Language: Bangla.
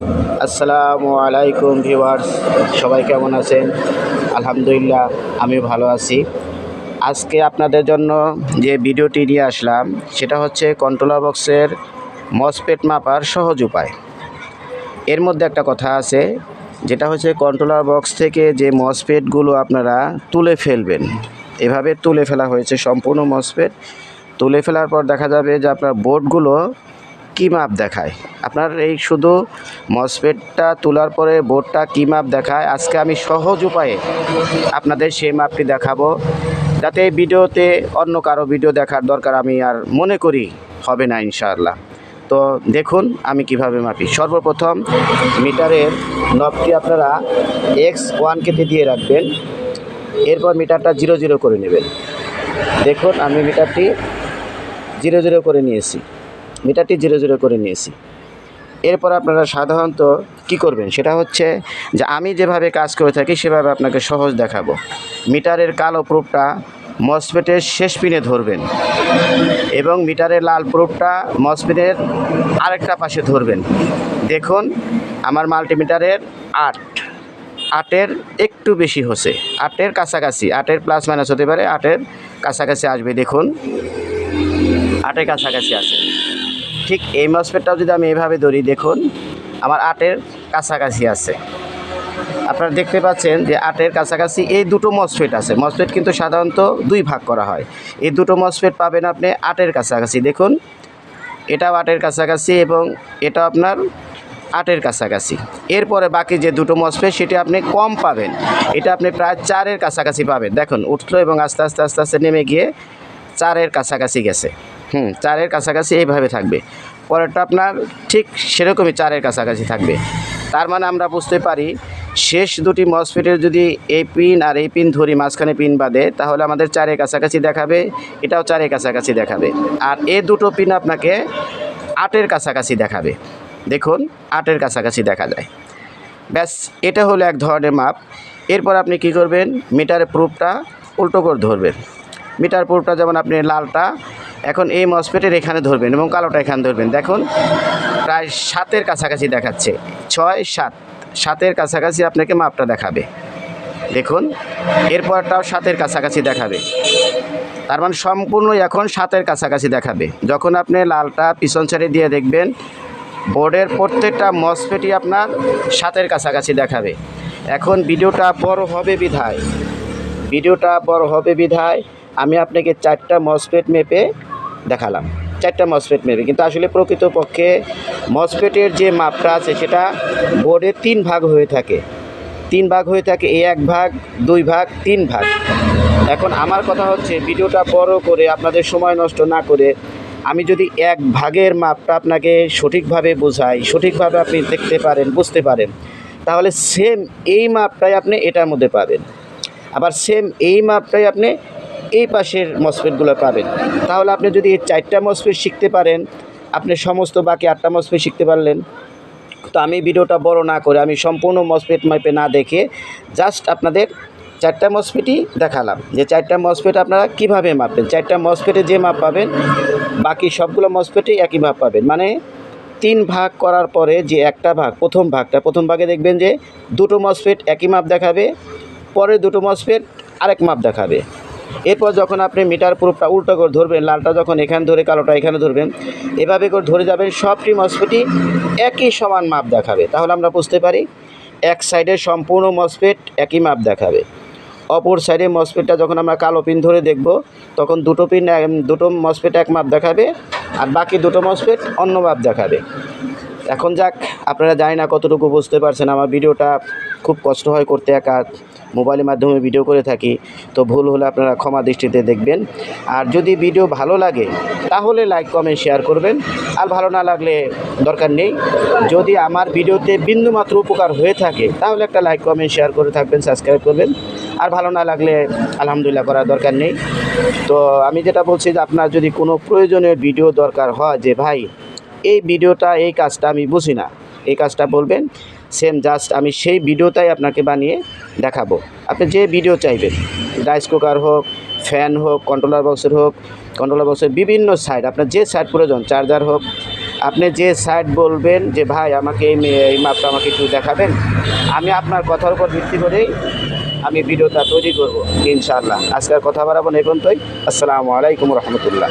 আসসালামু আলাইকুম ভিউয়ার্স, সবাই কেমন আছেন? আলহামদুলিল্লাহ, আমিও ভালো আছি। আজকে আপনাদের জন্য যে ভিডিওটি নিয়ে আসলাম সেটা হচ্ছে কন্ট্রোলার বক্সের মসফেট মাপার সহজ উপায়। এর মধ্যে একটা কথা আছে, যেটা হচ্ছে কন্ট্রোলার বক্স থেকে যে মসফেটগুলো আপনারা তুলে ফেলবেন। এভাবে তুলে ফেলা হয়েছে সম্পূর্ণ মসফেট। তুলে ফেলার পর দেখা যাবে যে আপনার বোর্ডগুলো কী মাপ দেখায়। আপনার এই শুধু মসফেটটা তোলার পরে বোর্ডটা কী মাপ দেখায়, আজকে আমি সহজ উপায়ে আপনাদের সেই মাপটি দেখাবো, যাতে এই ভিডিওতে অন্য কারো ভিডিও দেখার দরকার আমি আর মনে করি হবে না ইনশাআল্লাহ। তো দেখুন আমি কিভাবে মাপি। সর্বপ্রথম মিটারের নবটি আপনারা X1 কেটে দিয়ে রাখবেন, এরপর মিটারটা 0 করে নেবেন। দেখুন আমি মিটারটি 0 করে নিয়েছি, মিটারটি 0 করে নিয়েছি। এরপর আপনারা সাধারণত কি করবেন, সেটা হচ্ছে যে আমি যেভাবে কাজ করে থাকি সেভাবে আপনাকে সহজ দেখাবো। মিটারের কালো প্রুফটা মসফেটের শেষ পিনে ধরবেন এবং মিটারের লাল প্রুফটা মসফেটের আরেকটা পাশে ধরবেন। দেখুন আমার মাল্টিমিটারের 8-এর একটু বেশি হচ্ছে, 8-এর কাছাকাছি, 8-এর প্লাস মাইনাস হতে পারে, 8-এর কাছাকাছি আসবে। দেখুন 8-এর কাছাকাছি আছে। ঠিক এই মসফেটটাও যদি আমি এইভাবে ধরি, দেখুন আমার 8-এর কাছাকাছি আছে। আপনারা দেখতে পাচ্ছেন যে 8-এর কাছাকাছি এই দুটো মসফেট আছে। মসফেট কিন্তু সাধারণত 2 ভাগ করা হয়। এই দুটো মসফেট পাবেন আপনি 8-এর কাছাকাছি। দেখুন এটাও 8-এর কাছাকাছি এবং এটা আপনার 8-এর কাছাকাছি। এরপরে বাকি যে দুটো মসফেট সেটি আপনি কম পাবেন, এটা আপনি প্রায় 4-এর কাছাকাছি পাবেন। দেখুন উঠলো এবং আস্তে আস্তে আস্তে আস্তে নেমে গিয়ে 4-এর কাছাকাছি গেছে। 4-এর কাছাকাছি এইভাবে থাকবে। পরেরটা আপনার ঠিক সেরকমই 4-এর কাছাকাছি থাকবে। তার মানে আমরা বুঝতে পারি শেষ দুটি মসফেটের যদি এই পিন আর এই পিন ধরি, মাঝখানে পিন বাদে, তাহলে আমাদের 4-এর কাছাকাছি দেখাবে, এটাও 4-এর কাছাকাছি দেখাবে। আর এই দুটো পিন আপনাকে 8-এর কাছাকাছি দেখাবে। দেখুন 8-এর কাছাকাছি দেখা যায়। ব্যাস, এটা হলো এক ধরনের মাপ। এরপর আপনি কি করবেন, মিটারের প্রুফটা উল্টো করে ধরবেন। মিটার প্রুফটা যেমন আপনি লালটা এখন এই মসফেটের এখানে ধরবেন এবং কালোটা এখানে ধরবেন। দেখুন প্রায় 7-এর কাছাকাছি দেখাচ্ছে, 6-7-7-এর কাছাকাছি আপনাকে মাপটা দেখাবে। দেখুন এরপরটাও 7-এর কাছাকাছি দেখাবে। তার মানে সম্পূর্ণ এখন 7-এর কাছাকাছি দেখাবে। যখন আপনি লালটা পিছন সাইডে দিয়ে দেখবেন, বোর্ডের প্রত্যেকটা মসফেটই আপনার 7-এর কাছাকাছি দেখাবে। এখন ভিডিওটা বড় হবে বিধায় আমি আপনাকে 4টা মসফেট মেপে দেখালাম, 4টা মসফেট মেপে। কিন্তু আসলে প্রকৃতপক্ষে মসফেটের যে মাপটা আছে সেটা বোর্ডে 3 ভাগ হয়ে থাকে, 3 ভাগ হয়ে থাকে, 1 ভাগ, 2 ভাগ, 3 ভাগ। এখন আমার কথা হচ্ছে ভিডিওটা বড় করে আপনাদের সময় নষ্ট না করে আমি যদি 1 ভাগের মাপটা আপনাকে সঠিকভাবে বোঝাই, সঠিকভাবে আপনি দেখতে পারেন, বুঝতে পারেন, তাহলে সেম এই মাপটাই আপনি এটার মধ্যে পাবেন, আবার সেম এই মাপটাই আপনি এই পাশের মসফেটগুলো পাবেন। তাহলে আপনি যদি এই 4টা মসফেট শিখতে পারেন, আপনি সমস্ত বাকি 8টা মসফেট শিখতে পারলেন। তো আমি ভিডিওটা বড় না করে আমি সম্পূর্ণ মসফেট মাপে না দেখে জাস্ট আপনাদের 4টা মসফেটই দেখালাম, যে 4টা মসফেট আপনারা কীভাবে মাপবেন। 4টা মসফেটে যে মাপ পাবেন বাকি সবগুলো মসফেটেই একই মাপ পাবেন। মানে 3 ভাগ করার পরে যে একটা ভাগ, প্রথম ভাগে দেখবেন যে দুটো মসফেট একই মাপ দেখাবে, পরে দুটো মসফেট আরেক মাপ দেখাবে। এরপর যখন আপনি মিটার প্রুফটা উল্টো করে ধরবেন, লালটা যখন এখানে ধরে কালোটা এখানে ধরবেন, এভাবে করে ধরে যাবেন, সবটি মসফেটই একই সমান মাপ দেখাবে। তাহলে আমরা বুঝতে পারি এক সাইডে সম্পূর্ণ মসফেট একই মাপ দেখাবে, অপর সাইডে মসফেটটা যখন আমরা কালো পিন ধরে দেখব তখন দুটো মসফেট এক মাপ দেখাবে আর বাকি দুটো মসফেট অন্য মাপ দেখাবে। এখন যাক, আপনারা জানি না কতটুকু বুঝতে পারছেন। আমার ভিডিওটা খুব কষ্ট হয় করতে, একা মোবাইলের মাধ্যমে ভিডিও করে থাকি, তো ভুল হলে আপনারা ক্ষমা দৃষ্টিতে দেখবেন। আর যদি ভিডিও ভালো লাগে তাহলে লাইক কমেন্ট শেয়ার করবেন, আর ভালো না লাগলে দরকার নেই। যদি আমার ভিডিওতে বিন্দুমাত্র উপকার হয়ে থাকে তাহলে একটা লাইক কমেন্ট শেয়ার করে থাকবেন, সাবস্ক্রাইব করবেন। আর ভালো না লাগলে আলহামদুলিল্লাহ করার দরকার নেই। তো আমি যেটা বলছি যে আপনার যদি কোনো প্রয়োজনীয় ভিডিও দরকার হয়, যে ভাই এই ভিডিওটা, এই কাজটা আমি বুঝি না, এই কাজটা বলবেন, সেম জাস্ট আমি সেই ভিডিওটাই আপনাকে বানিয়ে দেখাবো। আপনি যে ভিডিও চাইবেন, রাইস কুকার হোক, ফ্যান হোক, কন্ট্রোলার বক্সের হোক, কন্ট্রোলার বক্সের বিভিন্ন সাইড, আপনার যে সাইড প্রয়োজন, চার্জার হোক, আপনি যে সাইড বলবেন যে ভাই আমাকে এই মাপটা আমাকে একটু দেখাবেন, আমি আপনার কথার উপর ভিত্তি করেই আমি ভিডিওটা তৈরি করব ইনশাআল্লাহ। আজকের কথা বাড়াবো না, এই পর্যন্তই। আসসালামু আলাইকুম রহমতুল্লাহ।